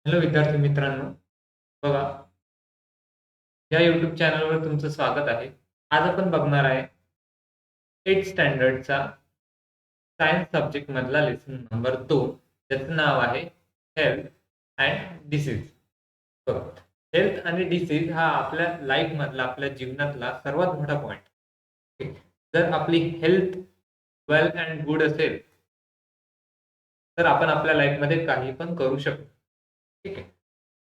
Hello विद्यार्थी मित्रांनो, बघा या यूट्यूब चॅनलवर तुमचं स्वागत आहे. आज आपण बघणार आहे 8th स्टँडर्डचा सायन्स सब्जेक्ट मधला लेसन नंबर 2 ज्याचं नाव आहे हेल्थ अँड डिसीज. बघा, हेल्थ आणि डिसीज हा आपल्या लाईफ मधला आपल्या जीवनातला सर्वात मोठा पॉइंट. जर आपली हेल्थ वेल अँड गुड असेल तर आपण आपल्या लाईफमध्ये काही पण करू शकतो. ठीक आहे.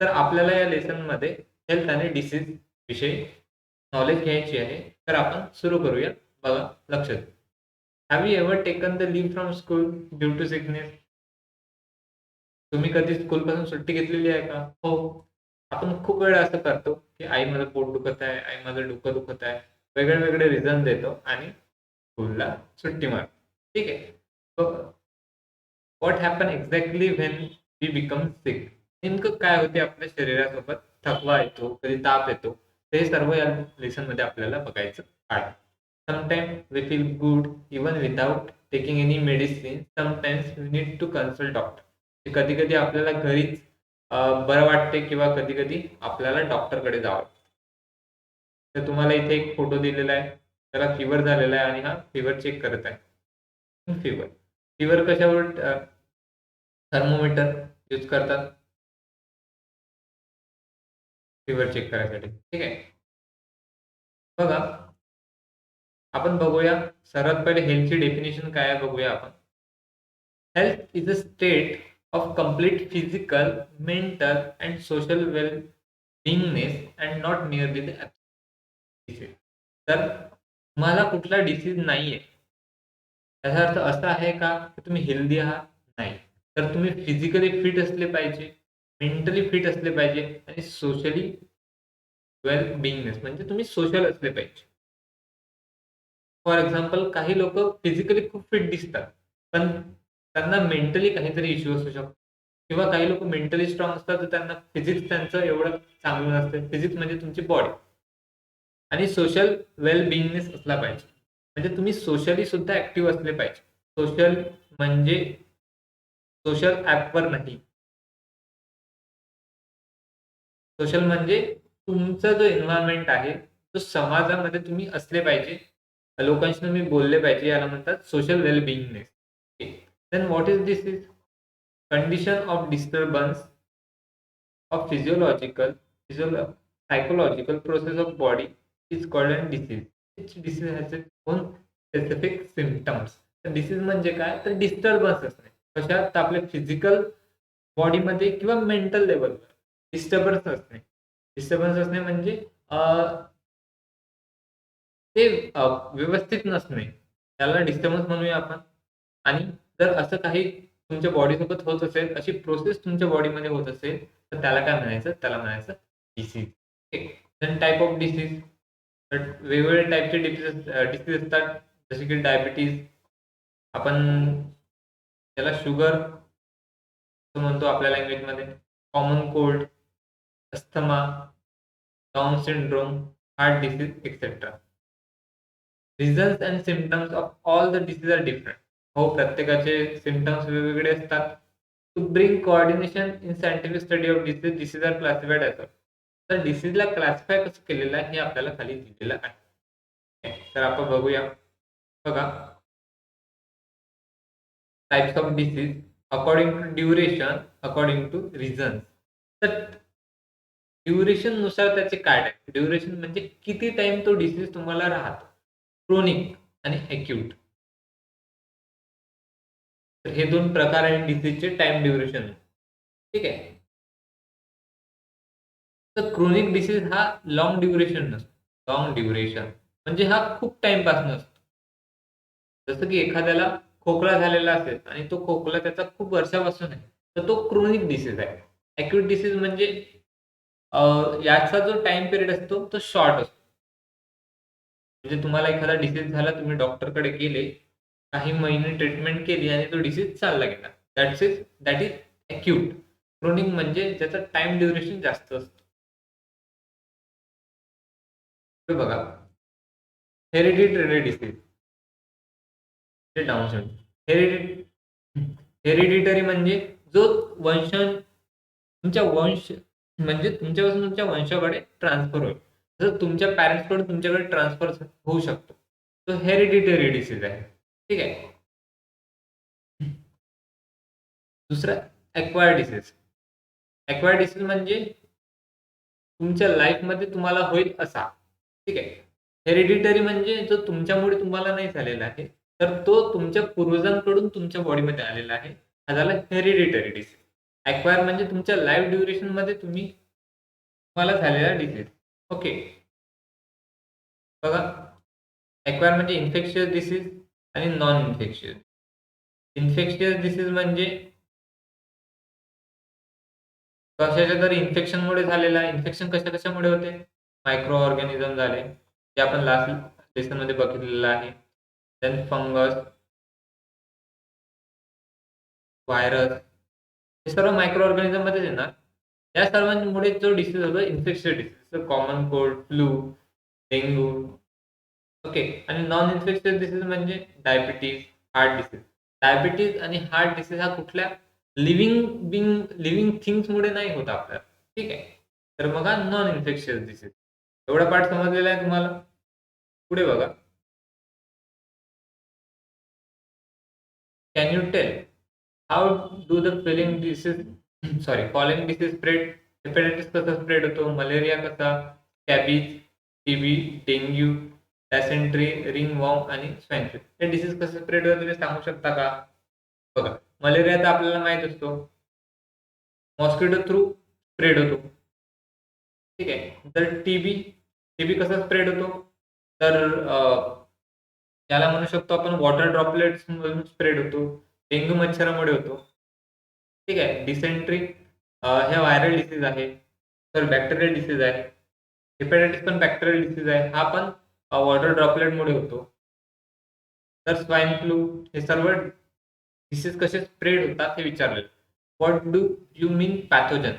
तर आपल्याला या लेसनमध्ये हेल्थ आणि डिसीज विषयी नॉलेज घ्यायची आहे. तर आपण सुरू करूया. बघा, लक्ष द्या. Have you ever taken the leave from school due to sickness? तुम्ही कधी स्कूलपासून सुट्टी घेतलेली आहे का? हो. आपण खूप वेळा असं करतो, की आई माझं पोट दुखत आहे, आई माझं डोकं दुखत आहे. वेगळे-वेगळे रिझन देतो आणि स्कूलला सुट्टी मारतो. ठीक आहे. What happen exactly when we become sick? नेमकं काय होते आपल्या शरीरासोबत? थकवा येतो, कधी ताप येतो. ते सर्व या लेसनमध्ये आपल्याला बघायचं आहे. Sometimes we feel good even without taking any medicine. Sometimes we need to consult doctor. कधी-कधी आपल्याला घरीच बरं वाटते किंवा कधी-कधी आपल्याला डॉक्टरकडे जावं लागतं. तर तुम्हाला इथे एक फोटो दिलेला आहे. त्याला फीव्हर झालेला आहे आणि हा फीव्हर चेक करत आहे. फीव्हर. फीव्हर कशावर थर्मोमीटर यूज करतात फीव्हर चेक करायसाठी. ठीक आहे. बघा, आपण बघूया सर्वात पहिले हेल्थची डेफिनेशन काय आहे बघूया आपण. Health is a state of complete physical, mental and social well beingness and not nearly the disease. तर तुम्हाला कुठला डिसीज नाहीये त्याचा अर्थ असा आहे का की तुम्ही हेल्दी आहात? नाही. तर तुम्ही फिजिकली फिट असले पाहिजे, मेंटली फिट असले पाहिजे आणि सोशली वेल बिंगनेस म्हणजे तुम्ही सोशल असले पाहिजे. फॉर एक्झाम्पल काही लोकं फिजिकली खूप फिट दिसतात, पण त्यांना मेंटली काहीतरी इश्यू असू शकतो किंवा काही लोकं मेंटली स्ट्रॉंग असतात, तर त्यांना फिजिक्स त्यांचं एवढं चांगलं नसतं. फिजिक्स म्हणजे तुमची बॉडी आणि सोशल वेल बिंगनेस असला पाहिजे. म्हणजे तुम्ही सोशली सुद्धा ॲक्टिव्ह असले पाहिजे. सोशल म्हणजे सोशल ॲपवर नाही. सोशल म्हणजे तुमचा जो एन्व्हायर्नमेंट आहे, तो समाजामध्ये तुम्ही असले पाहिजे. लोकांशी तुम्ही बोलले पाहिजे. याला म्हणतात social well beingness. Then what is disease? Condition of disturbance of psychological process of body is called a disease. Each disease has its own specific symptoms. तर डिसीज म्हणजे काय? तर डिस्टर्बन्स असणे. कशात? तर आपल्या फिजिकल बॉडीमध्ये किंवा मेंटल लेव्हलवर डिस्टर्बन्स असणे. डिस्टर्बन्स असणे म्हणजे अ, ते व्यवस्थित नसणे. त्याला डिस्टर्बन्स म्हणूया आपण. आणि जर असं काही तुमच्या बॉडीसोबत होत असेल, अशी प्रोसेस तुमच्या बॉडीमध्ये होत असेल, तर त्याला काय म्हणायचं? त्याला म्हणायचं डिसीज. ठीक. Then type of disease. तर वेगवेगळ्या टाइपचे डिसीज असतात. जसे की डायबिटीज, आपण त्याला शुगर असं म्हणतो आपल्या लँग्वेजमध्ये. Common cold, asthma, Down syndrome, heart disease etcetera. Reasons and symptoms of all the disease are different. हो, प्रत्येकाचे सिम्प्टम्स वेगवेगळे असतात. To bring coordination in scientific study of disease, disease are classified as. तर डिसीजला क्लासिफाय कसं केलेलं आहे हे आपल्याला खाली दिलेलं आहे. तर आपण बघूया. बघा, types of disease according to duration, according to reason. तर ड्युरेशन नुसार त्याचे काय टाईप? ड्युरेशन म्हणजे किती टाइम तो डिसीज तुम्हाला राहतो. क्रोनिक आणि ॲक्यूट. तर हे 2 प्रकार आहेत डिसीजचे टाईम ड्युरेशन. ठीक आहे. तर क्रोनिक डिसीज हा लाँग ड्युरेशन नसतो. लाँग ड्युरेशन म्हणजे हा खूप टाईमपासून असतो. जसं की एखाद्याला खोकला झालेला असेल आणि तो खोकला त्याचा खूप वर्षापासून आहे, तर तो क्रोनिक डिसीज आहे. ॲक्यूट डिसीज म्हणजे अ, याचा जो टाईम पिरियड असतो तो शॉर्ट असतो. म्हणजे तुम्हाला एखादा डिसीज झाला, तुम्ही डॉक्टरकडे गेले, काही महिने ट्रीटमेंट केली आणि तो डिसीज चालला गेला. That is acute. क्रोनिक म्हणजे ज्याचा टाईम ड्युरेशन जास्त असतं. हे बघा, हेरिडिटरी डिसीज ते डाउन सिंड्रोम. हेरिडिटरी म्हणजे जो वंश तुमच्या वंश म्हणजे तुमच्यापासून तुमच्या वंशाकडे ट्रान्सफर होईल. जर तुमच्या पॅरेंट्सकडून तुमच्याकडे ट्रान्सफर होऊ शकतो. तो हेरिडिटरी डिसीज आहे. ठीक आहे. दुसरा ॲक्वायर्ड डिसीज. ॲक्वायर्ड डिसीज म्हणजे तुमच्या लाईफमध्ये तुम्हाला होईल असा. ठीक आहे. हेरिडिटरी म्हणजे जो तुमच्यामुळे तुम्हाला नाही झालेला आहे, तर तो तुमच्या पूर्वजांकडून तुमच्या बॉडीमध्ये आलेला आहे. हा झाला हेरिडिटरी डिसीज. ॲक्वायर म्हणजे तुमच्या लाईफ ड्युरेशनमध्ये तुम्हाला झालेला डिसीज. ओके. बघा, ॲक्वायर म्हणजे इन्फेक्शियस डिसीज आणि नॉन इन्फेक्शियस. इन्फेक्शियस डिसीज म्हणजे कशाच्या तरी इन्फेक्शनमुळे झालेला. इन्फेक्शन कशामुळे होते? मायक्रो ऑर्गॅनिझम झाले, जे आपण लास्ट लेसनमध्ये बघितलेलं आहे. देन फंगस, व्हायरस, हे सर्व मायक्रो ऑर्गॅनिझम मध्येच येणार. या सर्वांमुळे जो डिसीज होतो infectious disease, common cold, flu, dengue. Okay. आणि नॉन इन्फेक्शियस डिसीज म्हणजे डायबिटीज, हार्ट डिसीज. डायबिटीज आणि हार्ट डिसीज हा कुठल्या लिव्हिंग थिंग्समुळे नाही होत आपल्याला. ठीक आहे. तर बघा, नॉन इन्फेक्शियस डिसीज. एवढा पार्ट समजलेला आहे तुम्हाला? पुढे बघा. Can you tell how do the following disease spread? Hepatitis कसा स्प्रेड होतो? मलेरिया कसा? Scabies, TB, dengue, dysentery, ringworm आणि स्वाईन फ्लू. हे डिसीज कसे स्प्रेड होते ते सांगू शकता का? बघा, मलेरिया तर आपल्याला माहित असतो, मॉस्किटो थ्रू स्प्रेड होतो. ठीक आहे. तर टीबी टीबी कसा स्प्रेड होतो? तर त्याला म्हणू शकतो आपण वॉटर ड्रॉपलेट्स मधून स्प्रेड होतो. डेंग्यू मच्छरामुळे होतो. ठीक आहे. डिसेंट्री हे व्हायरल डिसीज आहे. तर बॅक्टेरियल डिसीज आहे. हेपॅटायटिस पण बॅक्टेरियल डिसीज आहे. हा पण वॉटर ड्रॉपलेटमुळे होतो. तर स्वाईन फ्लू, हे सर्व डिसीज कसे स्प्रेड होतात हे विचारलेलं. What do you mean pathogen?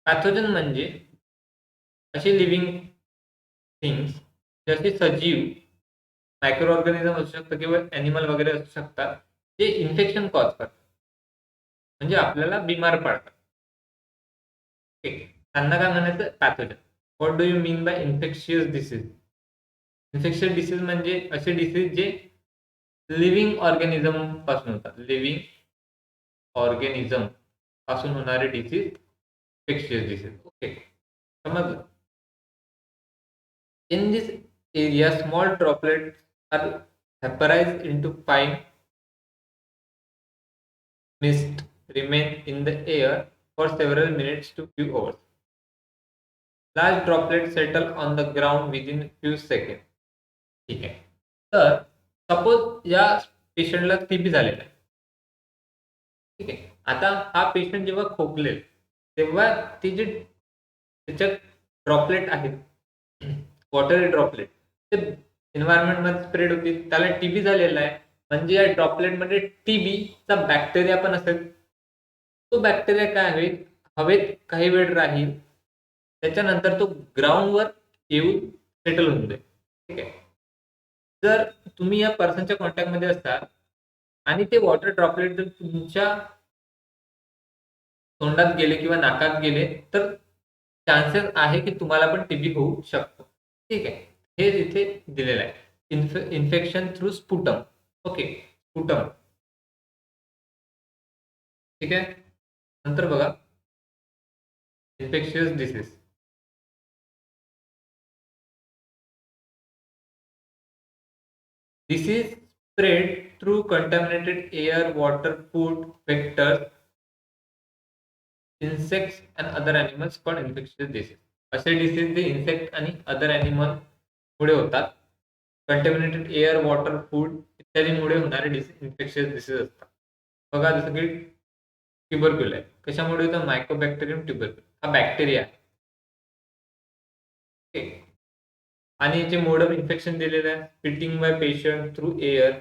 Pathogen म्हणजे असे लिव्हिंग थिंग्स, जसे सजीव, मायक्रो ऑर्गॅनिझम असू शकतं किंवा ॲनिमल वगैरे असू शकतात, जे इन्फेक्शन कॉज करतात. म्हणजे आपल्याला बिमार पाडतात. ठीक. त्यांना काय म्हणायचं? Pathogen. What do you mean by infectious disease? Infectious disease म्हणजे असे डिसीज जे लिव्हिंग ऑर्गॅनिझम पासून होतात. लिव्हिंग ऑर्गॅनिझम पासून होणारे डिसीज इन्फेक्शियस डिसीज. ओके. समजलं? In this area, small droplets are vaporized into fine mist, remain in the air for several minutes to few hours. Large droplets settle on the ground within few seconds. ठीक आहे. तर suppose या पेशंटला TB झालेला आहे. ठीक आहे. आता हा पेशंट जेव्हा खोकलेल, तेव्हा ती जी त्याच्यात ड्रॉपलेट आहेत, वॉटरी ड्रॉपलेट, ते एन्व्हायरमेंटमध्ये स्प्रेड होतील. त्याला टीबी झालेला आहे म्हणजे या ड्रॉपलेटमध्ये टीबीचा बॅक्टेरिया पण असेल. तो बॅक्टेरिया काय होईल? हवेत काही वेळ राहील, त्याच्यानंतर तो ग्राउंडवर येऊन सेटल होऊन जाईल. ठीक आहे. जर तुम्ही या पर्सनच्या कॉन्टॅक्टमध्ये असता आणि ते वॉटर ड्रॉपलेट जर तुमच्या तोंडात गेले किंवा नाकात गेले, तर चान्सेस आहे की तुम्हाला पण टीबी होऊ शकतो. ठीक आहे. हे इथे दिलेलं आहे. Infection through sputum. Okay. Sputum. ठीक आहे. नंतर बघा, infectious disease. Disease spread through contaminated air, water, food, vectors, insects and other animals called infectious disease. असे डिसीज जे इन्सेक्ट आणि अदर ॲनिमल मुळे होतात. कंटॅमिनेटेड एअर, वॉटर, फूड इत्यादीमुळे होणारे डिसीज इन्फेक्शियस डिसीज असतात. बघा, जसं की ट्युबरक्युल आहे. कशामुळे होतं? मायकोबॅक्टेरियम ट्युबरक्युल हा बॅक्टेरिया आहे. ओके. आणि याचे मोड ऑफ इन्फेक्शन दिलेलं आहे. Spitting by patient through air.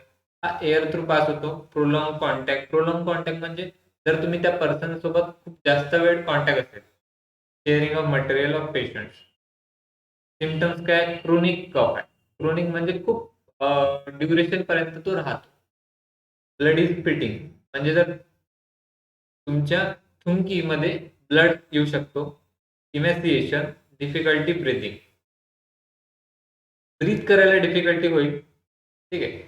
हा एअर थ्रू पास होतो. Prolong contact. प्रोलॉंग कॉन्टॅक्ट म्हणजे जर तुम्ही त्या पर्सन सोबत खूप जास्त वेळ कॉन्टॅक्ट असेल. Sharing of material of patient. Symptoms काय? क्रोनिक कफ आहे. क्रोनिक म्हणजे खूप ड्युरेशन पर्यंत तो राहतो. ब्लड इज स्पिटिंग म्हणजे जर तुमच्या थुंकीमध्ये ब्लड येऊ शकतो, इमॅसिएशन, डिफिकल्टी ब्रीथिंग, ब्रीथ करायला डिफिकल्टी होईल. ठीक आहे.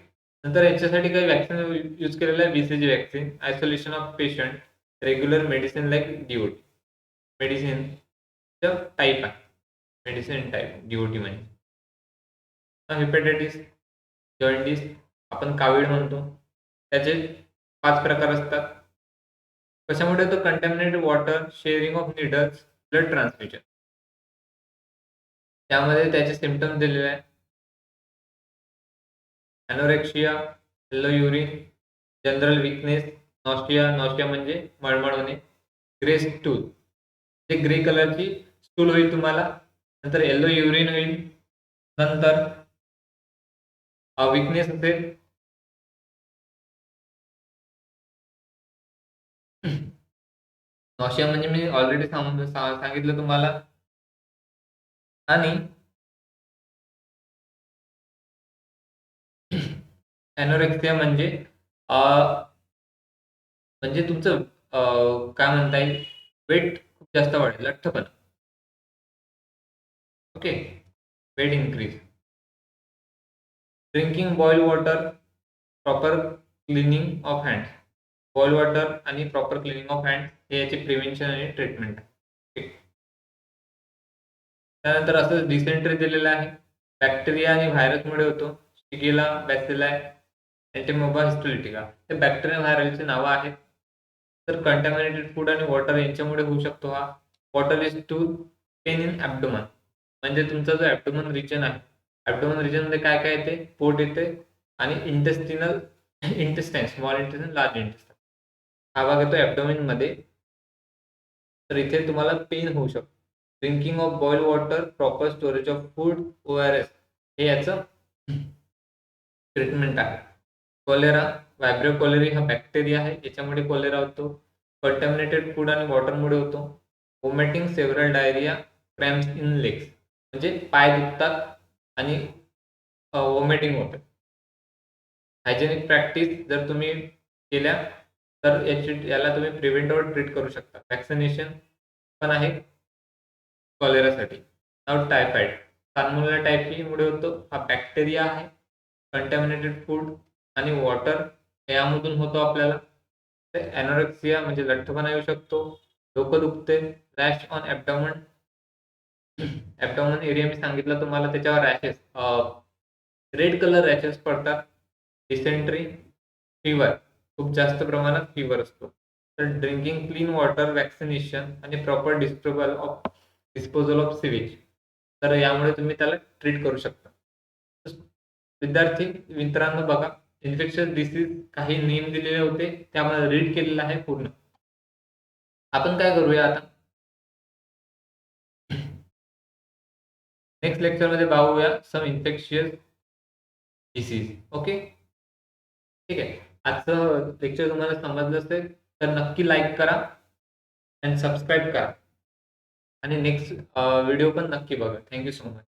नंतर याच्यासाठी काही वॅक्सिन यूज केलेलं आहे, BCG vaccine, isolation of patient, regular medicine like DOT. मेडिसिनचं टाईप आहे, मेडिसिन टाईप DOT म्हणजे. हेपॅटायटिस, जॉइंटिस, आपण कावीळ म्हणतो, त्याचे 5 प्रकार असतात. कशामुळे तर contaminated water, sharing of needles, blood transfusion. त्यामध्ये त्याचे सिम्पटम्स दिलेले आहेत. Anorexia, yellow urine, general weakness, nausea म्हणजे मळमळ होणे, ग्रे स्टूल, जे ग्रे कलरची स्टूल होईल तुम्हाला, नंतर येलो युरिन होईल, नंतर वीकनेस असेल, नॉशिया म्हणजे मी ऑलरेडी सांगितलं तुम्हाला, आणि एनोरेक्सिया म्हणजे तुमचं काय म्हणता येईल, वेट खूप जास्त वाढेल, लठ्ठपणा. Okay, weight increase. Drinking boil water, proper cleaning of hand. Boil water आणि प्रॉपर क्लिनिंग ऑफ हँड हे याचे प्रिव्हेन्शन आणि ट्रीटमेंट. त्यानंतर असं डिसेंट्री दिलेलं आहे, बॅक्टेरिया आणि व्हायरसमुळे होतो, शिगेला, बॅसिलाई, एंटीमोबा हिस्टोलिटिका. हे बॅक्टेरिया व्हायरलची नावं आहेत. तर कंटॅमिनेटेड फूड आणि वॉटर यांच्यामुळे होऊ शकतो हा. Water is to pain in abdomen, म्हणजे तुमचा जो ॲब्डोमन रिजन आहे, ॲब्डोमन रिजनमध्ये काय काय येते, पोट येते आणि intestine, small intestine, large intestine, हा भाग येतो ॲब्डोमेनमध्ये. तर इथे तुम्हाला पेन होऊ शकतो. Drinking of boil water, proper storage of food, ORS हे याचं ट्रीटमेंट आहे. कॉलेरा, व्हायब्रिओ कॉलेरी हा बॅक्टेरिया आहे, याच्यामुळे कॉलेरा होतो. कंटॅमिनेटेड फूड आणि वॉटरमुळे होतो. Vomiting, several diarrhoea, cramps in legs, म्हणजे पाय दुखतात आणि वॉमिटिंग होते. हायजेनिक प्रॅक्टिस जर तुम्ही केल्या तर याला तुम्ही प्रिव्हेंट और ट्रीट करू शकता. वॅक्सिनेशन पण आहे कॉलेरासाठी. टायफॉइड, साल्मोनेला टायफीमुळे होतो, हा बॅक्टेरिया आहे. कंटॅमिनेटेड फूड आणि वॉटर यामधून होतो आपल्याला. एनोरेक्सिया म्हणजे लठ्ठपणा येऊ शकतो, डोकं दुखते, रॅश ऑन ॲब्डोमेन. ॲब्डोमेन एरिया मी सांगितलं तुम्हाला, त्याच्यावर रॅशेस, रेड कलर रॅशेस पडतात. डिसेंट्री, फीवर, खूप जास्त प्रमाणात फीवर असतो. तर ड्रिंकिंग क्लीन वॉटर, वॅक्सिनेशन आणि प्रॉपर डिस्पोजल ऑफ सिवेज, तर यामुळे तुम्ही त्याला ट्रीट करू शकता. विद्यार्थी मित्रांनो बघा, इन्फेक्शियस डिसीज काही नेम दिलेले होते, त्यामध्ये रीड केलेलं आहे पूर्ण. आपण काय करूया आता, नेक्स्ट लेक्चरमध्ये पाहूया सम इन्फेक्शियस डिसीज. ओके, ठीक आहे. आजचं लेक्चर तुम्हाला समजलं असेल तर नक्की लाईक करा आणि सबस्क्राईब करा, आणि नेक्स्ट व्हिडिओ पण नक्की बघा. Thank you so much.